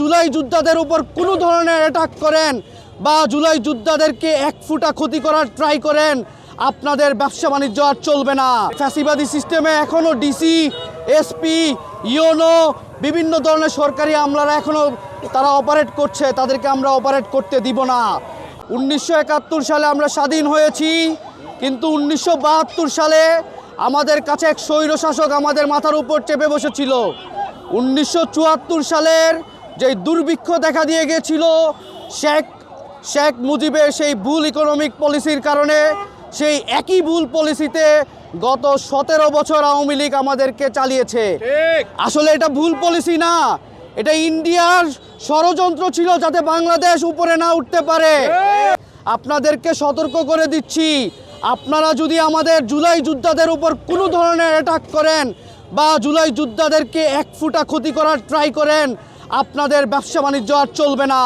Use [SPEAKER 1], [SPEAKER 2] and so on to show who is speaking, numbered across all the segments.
[SPEAKER 1] জুলাই যোদ্ধাদের উপর কোনো ধরনের অ্যাটাক করেন বা জুলাই যোদ্ধাদেরকে এক ফুটা ক্ষতি করার ট্রাই করেন, আপনাদের ব্যবসা বাণিজ্য আর চলবে না। ফ্যাসিবাদী সিস্টেমে এখনও ডিসি, এসপি, ইউনো বিভিন্ন ধরনের সরকারি আমলারা এখনও তারা অপারেট করছে, তাদেরকে আমরা অপারেট করতে দিব না। 1971 সালে আমরা স্বাধীন হয়েছি, কিন্তু 1972 সালে আমাদের কাছে এক স্বৈরশাসক আমাদের মাথার উপর চেপে বসেছিল। 1974 সালের যে দুর্ভিক্ষ দেখা দিয়ে গিয়েছিল শেখ মুজিবের সেই ভুল ইকোনমিক পলিসির কারণে, সেই একই ভুল পলিসিতে গত 17 বছর আওয়ামী লীগ আমাদেরকে চালিয়েছে। আসলে এটা ভুল পলিসি না, এটা ইন্ডিয়ার ষড়যন্ত্র ছিল যাতে বাংলাদেশ উপরে না উঠতে পারে। আপনাদেরকে সতর্ক করে দিচ্ছি, আপনারা যদি আমাদের জুলাই যোদ্ধাদের উপর কোনো ধরনের অ্যাটাক করেন বা জুলাই যোদ্ধাদেরকে এক ফুটা ক্ষতি করার ট্রাই করেন, আপনাদের ব্যবসা বাণিজ্য আর চলবে না।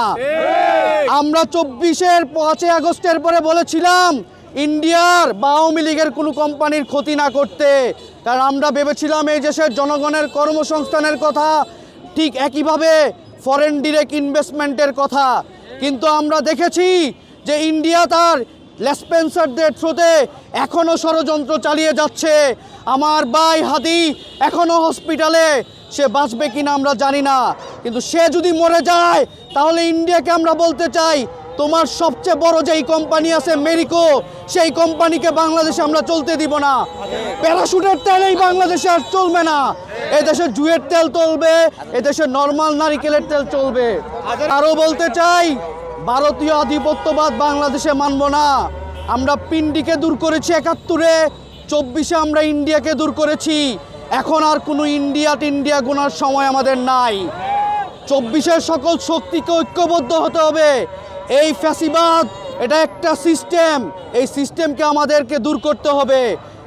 [SPEAKER 1] আমরা 24-এর 5 আগস্টের পরে বলেছিলাম ইন্ডিয়ার বা আওয়ামী লীগের কোনো কোম্পানির ক্ষতি না করতে, কারণ আমরা ভেবেছিলাম এই দেশের জনগণের কর্মসংস্থানের কথা, ঠিক একইভাবে ফরেন ডিরেক্ট ইনভেস্টমেন্টের কথা। কিন্তু আমরা দেখেছি যে ইন্ডিয়া তার লেসপেন্সারদের থ্রুতে এখনও ষড়যন্ত্র চালিয়ে যাচ্ছে। আমার ভাই হাদি এখনও হসপিটালে, সে বাঁচবে কিনা আমরা জানি না, কিন্তু সে যদি মরে যায় তাহলে ইন্ডিয়াকে আমরা বলতে চাই, তোমার সবচেয়ে বড় যেই কোম্পানি আছে মেরিকো, সেই কোম্পানিকে বাংলাদেশে আমরা চলতে দিব না। প্যারাশুটের তেলেই বাংলাদেশে আর চলবে না, এদেশে জুয়ের তেল চলবে, এদেশে নর্মাল নারিকেলের তেল চলবে। আরও বলতে চাই, ভারতীয় আধিপত্যবাদ বাংলাদেশে মানব না। আমরা পিন্ডিকে দূর করেছি 71-এ, 24-এ আমরা ইন্ডিয়াকে দূর করেছি। এখন আর কোনো ইন্ডিয়া গোনার সময় আমাদের নাই। 24-এর সকল শক্তিকে ঐক্যবদ্ধ হতে হবে। এই ফ্যাসিবাদ এটা একটা সিস্টেম, এই সিস্টেমকে আমাদেরকে দূর করতে হবে।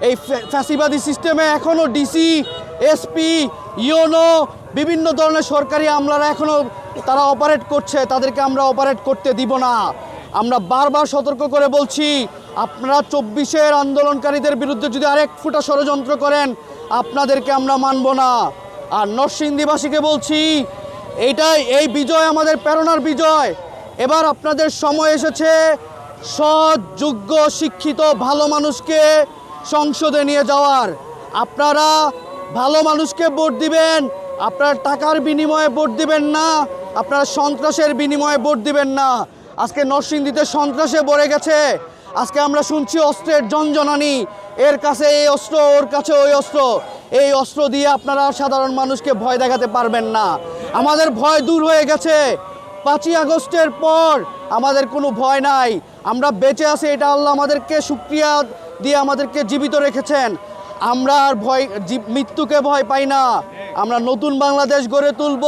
[SPEAKER 1] এই ফ্যাসিবাদী সিস্টেমে এখনও ডিসি, এসপি, ইউনো বিভিন্ন ধরনের সরকারি আমলারা এখনও তারা অপারেট করছে, তাদেরকে আমরা অপারেট করতে দিব না। আমরা বারবার সতর্ক করে বলছি, আপনারা 24-এর আন্দোলনকারীদের বিরুদ্ধে যদি আরেক ফুটা ষড়যন্ত্র করেন, আপনাদেরকে আমরা মানব না। আর নরসিংদীবাসীকে বলছি, এই বিজয় আমাদের প্রেরণার বিজয়। এবার আপনাদের সময় এসেছে সৎ, যোগ্য, শিক্ষিত ভালো মানুষকে সংসদে নিয়ে যাওয়ার। আপনারা ভালো মানুষকে ভোট দিবেন, আপনারা টাকার বিনিময়ে ভোট দিবেন না, আপনারা সন্ত্রাসের বিনিময়ে ভোট দিবেন না। আজকে নরসিংদীতে সন্ত্রাসে ভরে গেছে। আজকে আমরা শুনছি অস্ত্রের ঝনঝনানি, এর কাছে এই অস্ত্র, ওর কাছে ওই অস্ত্র। এই অস্ত্র দিয়ে আপনারা সাধারণ মানুষকে ভয় দেখাতে পারবেন না। আমাদের ভয় দূর হয়ে গেছে। 5 আগস্টের পর আমাদের কোনো ভয় নাই, আমরা বেঁচে আছি, এটা আল্লাহ আমাদেরকে শুকরিয়া দিয়ে আমাদেরকে জীবিত রেখেছেন। আমরা আর মৃত্যুকে ভয় পাই না। আমরা নতুন বাংলাদেশ গড়ে তুলব,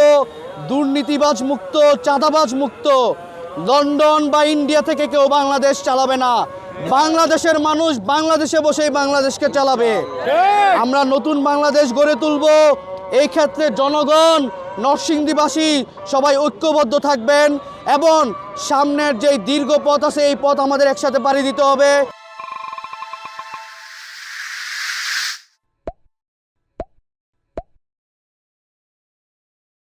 [SPEAKER 1] দুর্নীতিবাজ মুক্ত, চাঁদাবাজ মুক্ত। লন্ডন বা ইন্ডিয়া থেকে কেউ বাংলাদেশ চালাবে না। বাংলাদেশের মানুষ বাংলাদেশে বসেই বাংলাদেশকে চালাবে। আমরা নতুন বাংলাদেশ গড়ে তুলব। এই ক্ষেত্রে জনগণ, নরসিংদীবাসী সবাই ঐক্যবদ্ধ থাকবেন এবং সামনের যেই দীর্ঘ পথ আছে, এই পথ আমাদের একসাথে পাড়ি দিতে হবে।